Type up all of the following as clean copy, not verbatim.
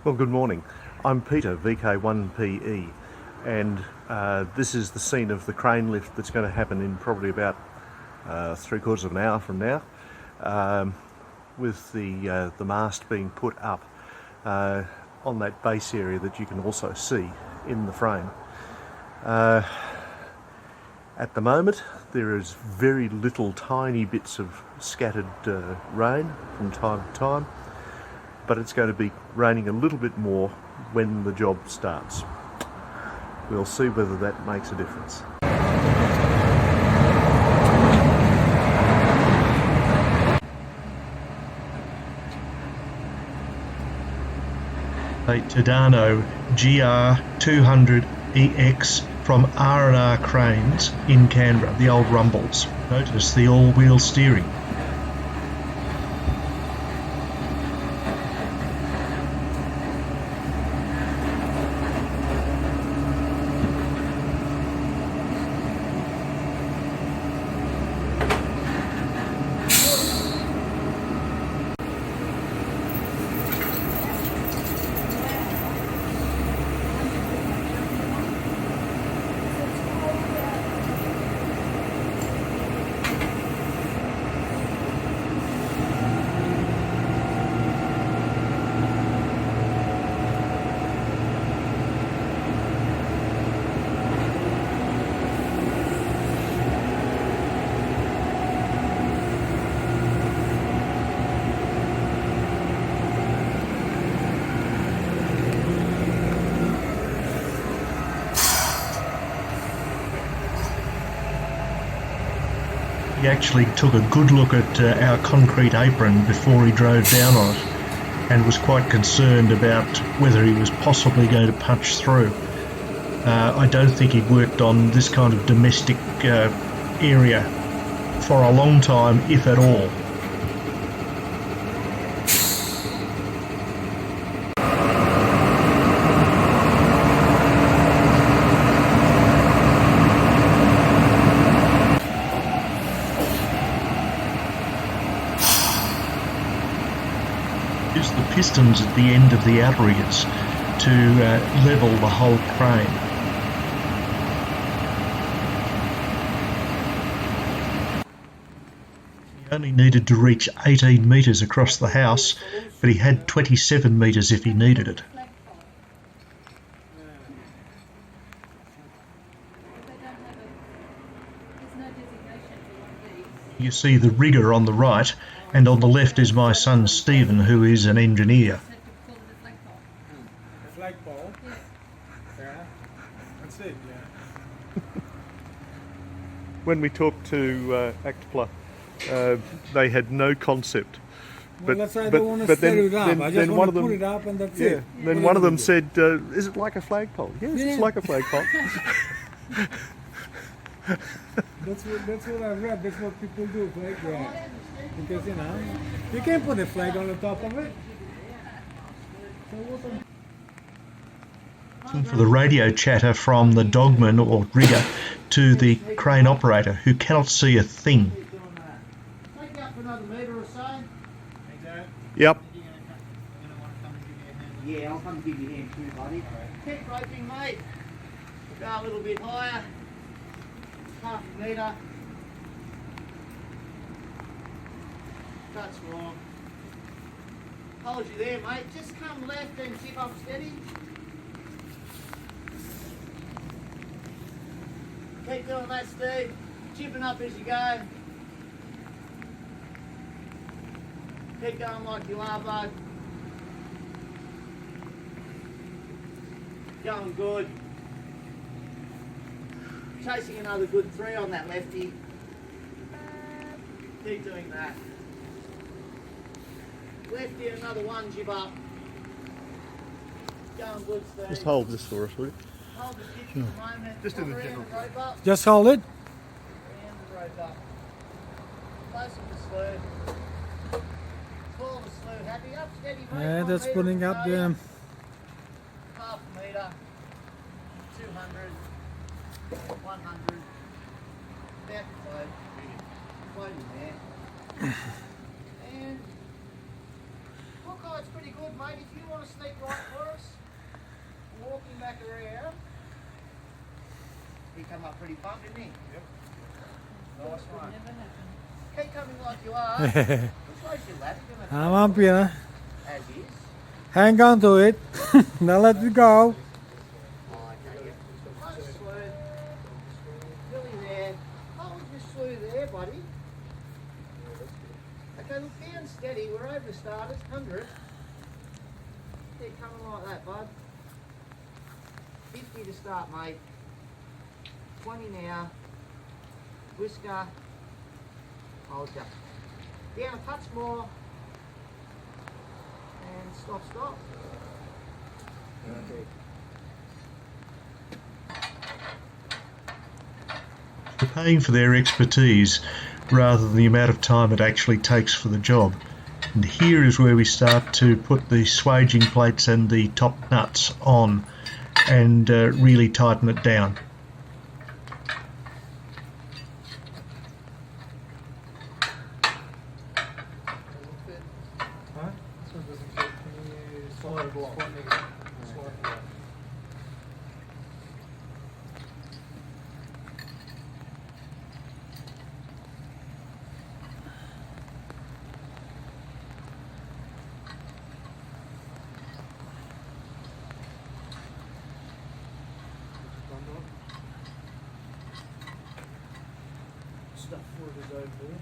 Well, good morning. I'm Peter, VK1PE, and this is the scene of the crane lift that's going to happen in probably about 3/4 of an hour from now, with the mast being put up on that base area that you can also see in the frame. At the moment, there is very little tiny bits of scattered rain from time to time, but it's going to be raining a little bit more when the job starts. We'll see whether that makes a difference. A Tadano GR200EX from R&R Cranes in Canberra, the old Rumbles. Notice the all-wheel steering. He actually took a good look at our concrete apron before he drove down on it and was quite concerned about whether he was possibly going to punch through. I don't think he'd worked on this kind of domestic area for a long time, if at all. Use the pistons at the end of the outriggers to level the whole crane. He only needed to reach 18 metres across the house, but he had 27 metres if he needed it. You see the rigger on the right, and on the left is my son Stephen, who is an engineer. The flagpole? Yeah. That's it, yeah. When we talked to Actpla, they had no concept. Well, that's why I don't want to set it up. I just want to put it up and that's it. Then one of them said, is it like a flagpole? Yes, Yeah. it's like a flagpole. That's what I read. That's what people do, flag grab. Because you can't put a flag on the top of it. For the radio chatter from the dogman or rigger to the crane operator, who cannot see a thing. Take up another metre or so. Yep. Yeah, I'll come give you a hand too, buddy. Keep roping, mate. Go a little bit higher. Half a metre. That's wrong. Hold you there, mate. Just come left and tip up steady. Keep doing that, Steve. Chipping up as you go. Keep going like you are, bud. Going good. Chasing another good 3 on that lefty. Keep doing that. Lefty, another 1, jib up. Going good, Steve. Just hold this for us, will you? Hold the pitch at the moment. Just in the general. The rope up. Just hold it. And the rope up. Close to the slew. Pull the slew. Happy up, steady, mate. Yeah, 1 that's metre putting or up so. the... Half a metre. 200. 100. Back float. Floating there. And hook on that's pretty good, mate. If you want to sneak right for us, walking back around. He come up pretty fun, didn't he? Yep. Nice one. Keep coming like you are. Which way's your ladder gonna I'm up here. as is? Hang on to it. Now let it go. Oh, okay, yeah. Nice slew. Nearly there. Hold your slew there, buddy. Okay, look down steady. We're over the starters. 100. Keep coming like that, bud. 50 to start, mate. 20 now. Whisker. Hold ya. Down a touch more. And stop, stop. They're paying for their expertise rather than the amount of time it actually takes for the job. And here is where we start to put the swaging plates and the top nuts on and really tighten it down. Stuff for it is over there.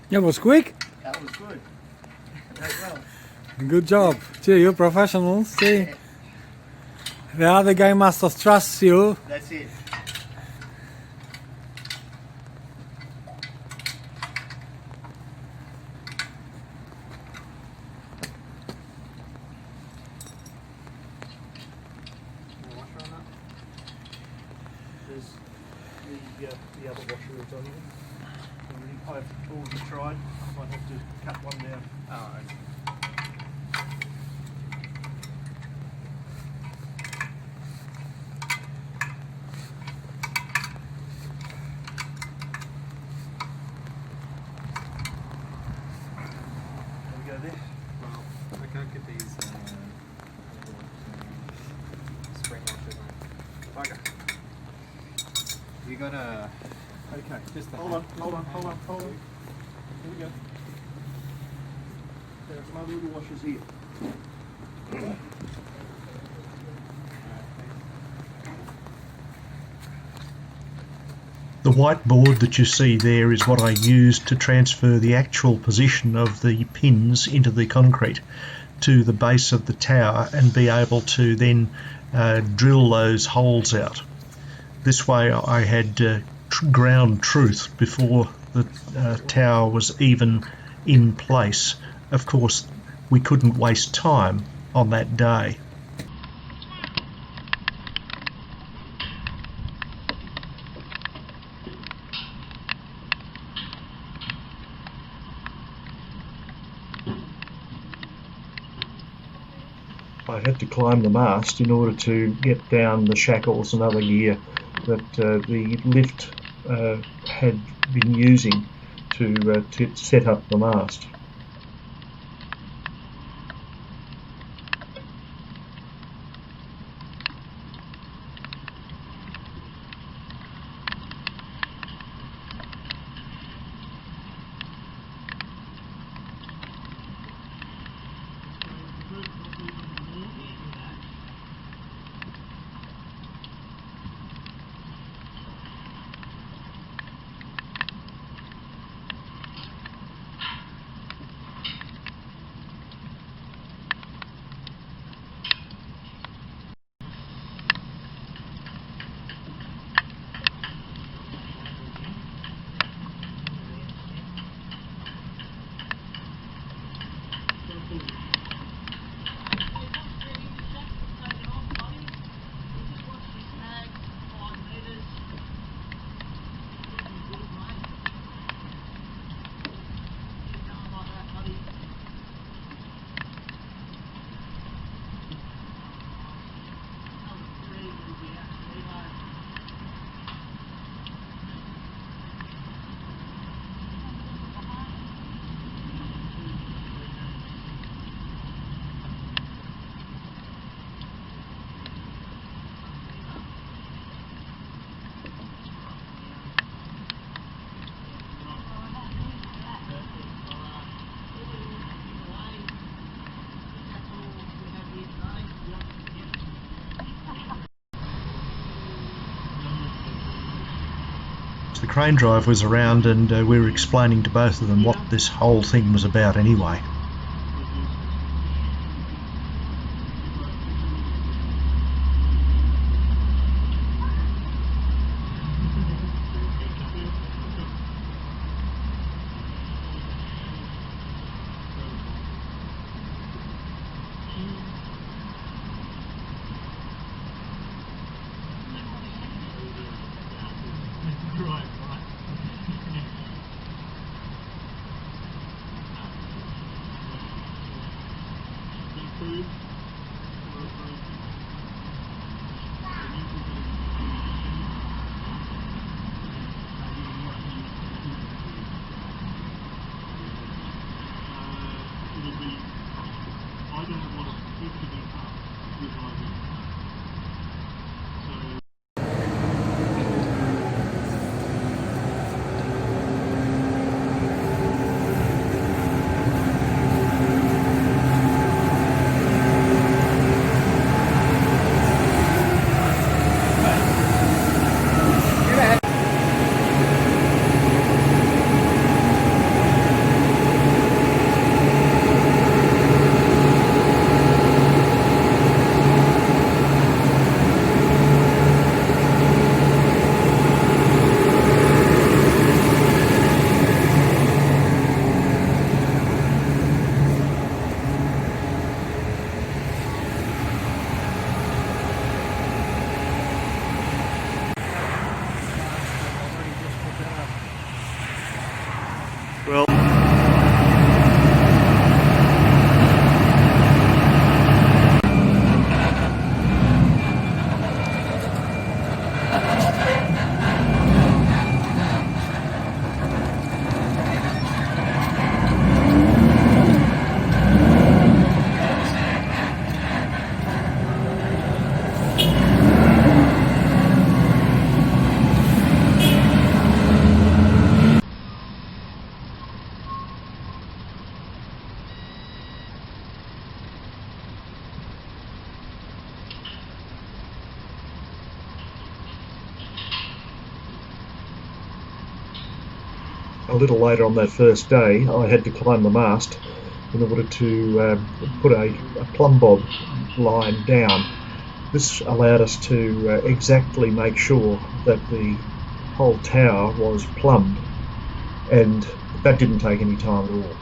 That was quick. That was good. Very well. Good job. Gee, you're professionals. See, the other guy must have trusted you. That's it. There's the other washer is on here. I've already tried. Might have to cut one down. Oh, okay. There we go there. Well, I can't get these spring washers on. Bugger. You got a... Okay. Just the Hold on. Here we go. There are some other little washers here. The white board that you see there is what I used to transfer the actual position of the pins into the concrete to the base of the tower and be able to then drill those holes out. This way I had ground truth before the tower was even in place. Of course, we couldn't waste time on that day. I had to climb the mast in order to get down the shackles and other gear that the lift had been using to set up the mast. the crane drive was around, and we were explaining to both of them what this whole thing was about anyway. Well, a little later on that first day, I had to climb the mast in order to put a plumb bob line down. This allowed us to exactly make sure that the whole tower was plumbed, and that didn't take any time at all.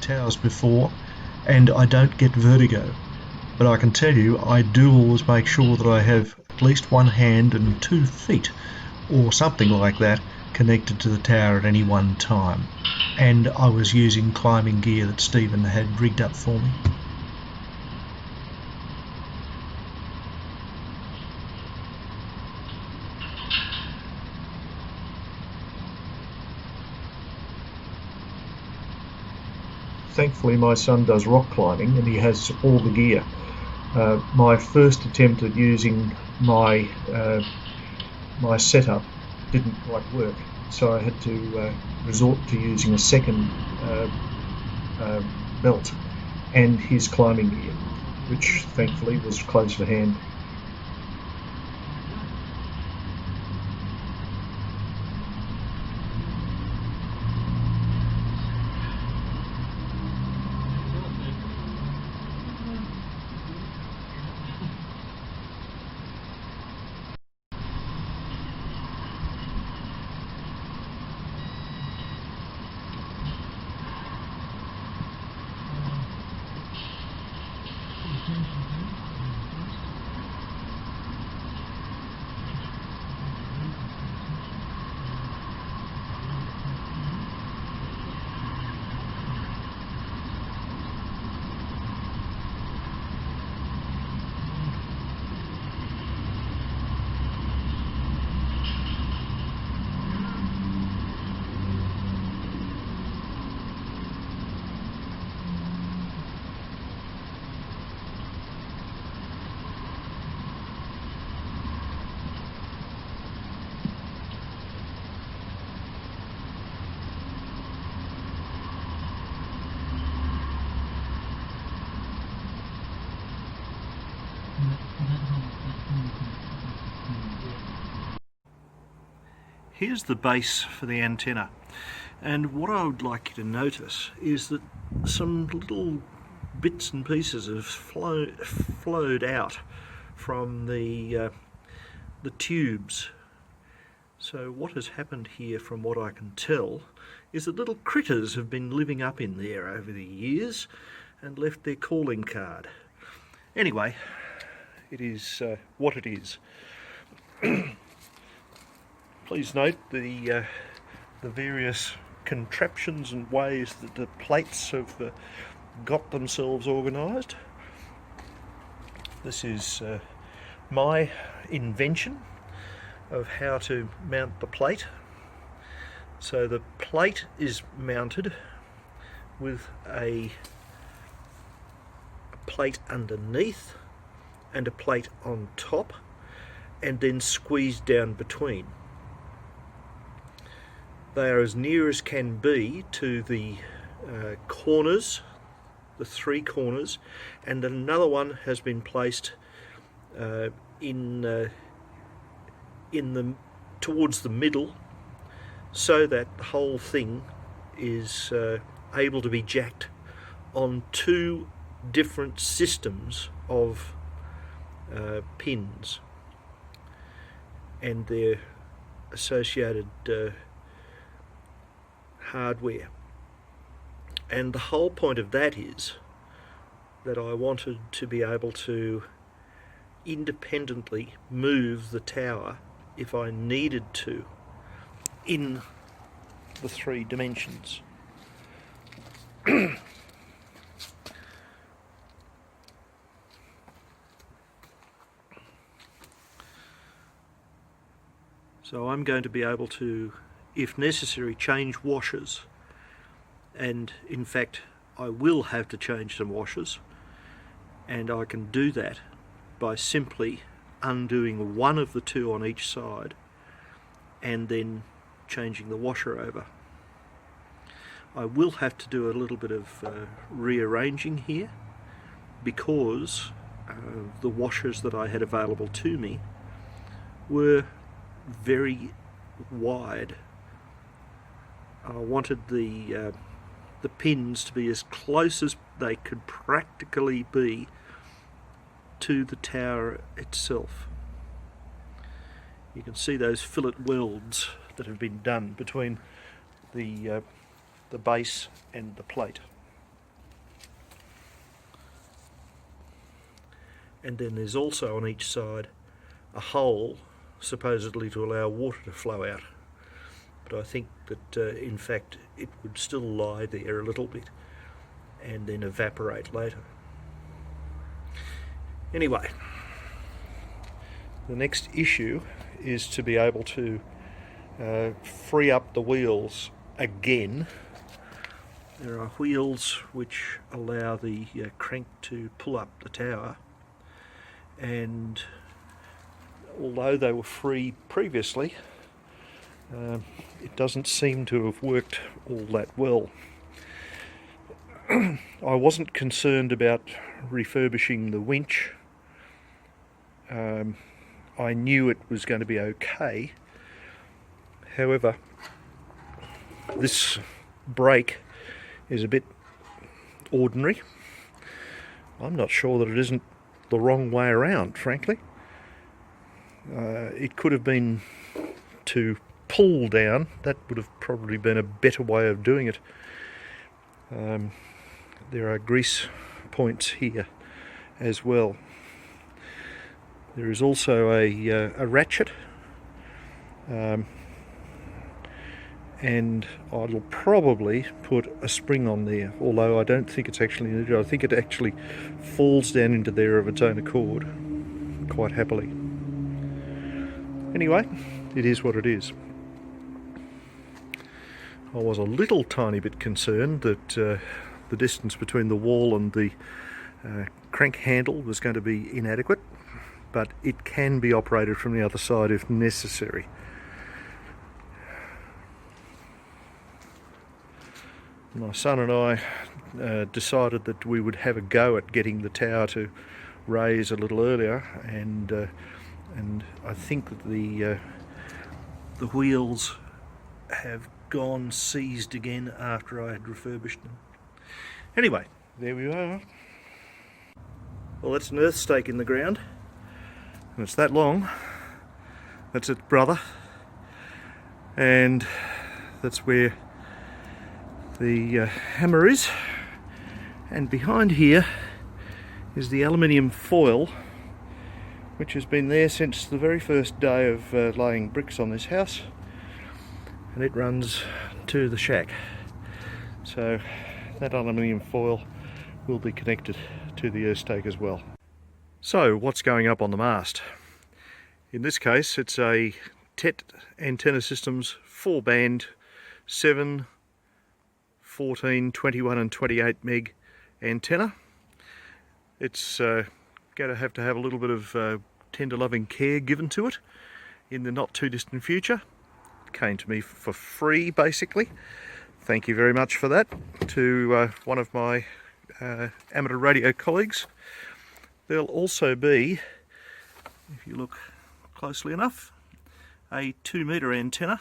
Towers before, and I don't get vertigo, but I can tell you I do always make sure that I have at least one hand and 2 feet or something like that connected to the tower at any one time, and I was using climbing gear that Stephen had rigged up for me. Thankfully my son does rock climbing and he has all the gear. My first attempt at using my my setup didn't quite work, so I had to resort to using a second belt and his climbing gear, which thankfully was close to hand. here's the base for the antenna, and what I would like you to notice is that some little bits and pieces have flowed out from the tubes. So what has happened here, from what I can tell, is that little critters have been living up in there over the years and left their calling card. Anyway, it is what it is. Please note the various contraptions and ways that the plates have got themselves organised. This is my invention of how to mount the plate. So the plate is mounted with a plate underneath and a plate on top, and then squeezed down between. They are as near as can be to the corners, the three corners, and another one has been placed towards the middle, so that the whole thing is able to be jacked on two different systems of pins and their associated hardware. And the whole point of that is that I wanted to be able to independently move the tower if I needed to in the three dimensions. So I'm going to be able to, if necessary, change washers, and in fact I will have to change some washers, and I can do that by simply undoing one of the two on each side and then changing the washer over. I will have to do a little bit of rearranging here, because the washers that I had available to me were very wide. I wanted the pins to be as close as they could practically be to the tower itself. You can see those fillet welds that have been done between the base and the plate. And then there's also on each side a hole, supposedly to allow water to flow out, but I think that in fact it would still lie there a little bit and then evaporate later. Anyway, the next issue is to be able to free up the wheels again. There are wheels which allow the crank to pull up the tower, and although they were free previously, it doesn't seem to have worked all that well. I wasn't concerned about refurbishing the winch. I knew it was going to be okay. However, this brake is a bit ordinary. I'm not sure that it isn't the wrong way around, frankly. It could have been to pull down. That would have probably been a better way of doing it. There are grease points here as well. There is also a ratchet, and I'll probably put a spring on there, although I don't think it's actually needed. I think it actually falls down into there of its own accord quite happily. Anyway, it is what it is. I was a little tiny bit concerned that the distance between the wall and the crank handle was going to be inadequate, but it can be operated from the other side if necessary. My son and I decided that we would have a go at getting the tower to raise a little earlier, and I think that the wheels have gone seized again after I had refurbished them. Anyway, there we are. Well, that's an earth stake in the ground, and it's that long. That's its brother, and that's where the hammer is. And behind here is the aluminium foil, which has been there since the very first day of laying bricks on this house, and it runs to the shack. So that aluminium foil will be connected to the earth stake as well. So what's going up on the mast? In this case it's a TET Antenna Systems 4-band 7, 14, 21 and 28 meg antenna. It's going to have a little bit of tender loving care given to it in the not too distant future. It came to me for free basically. Thank you very much for that to one of my amateur radio colleagues. There'll also be, if you look closely enough, a 2-metre antenna.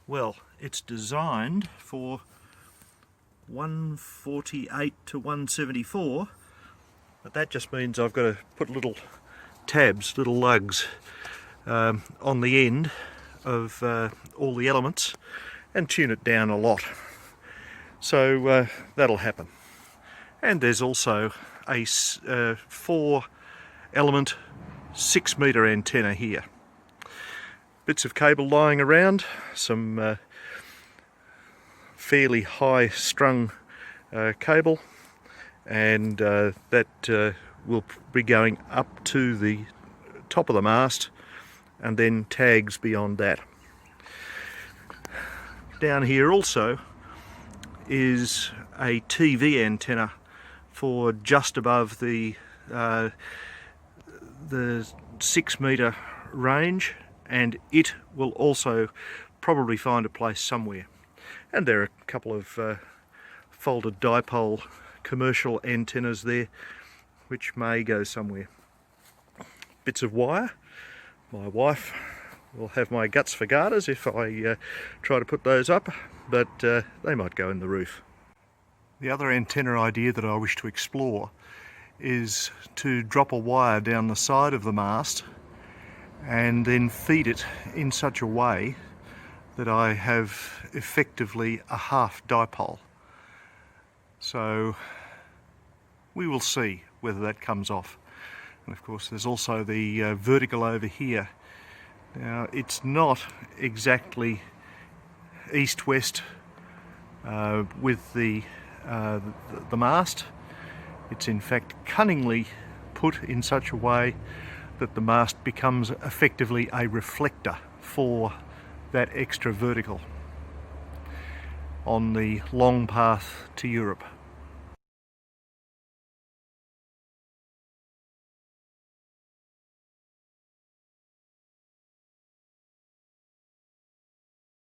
Well, it's designed for 148 to 174, but that just means I've got to put little tabs, little lugs on the end of all the elements and tune it down a lot. So that'll happen. And there's also a 4-element 6-metre antenna here. Bits of cable lying around, some fairly high strung cable, and that will be going up to the top of the mast, and then tags beyond that. Down here also is a TV antenna for just above the 6-metre range, and it will also probably find a place somewhere. And there are a couple of folded dipole commercial antennas there which may go somewhere. Bits of wire. My wife will have my guts for garters if I try to put those up, but they might go in the roof. The other antenna idea that I wish to explore is to drop a wire down the side of the mast and then feed it in such a way that I have effectively a half dipole. So we will see whether that comes off. And of course there's also the vertical over here. Now it's not exactly east-west with the mast. It's in fact cunningly put in such a way that the mast becomes effectively a reflector for that extra vertical on the long path to Europe.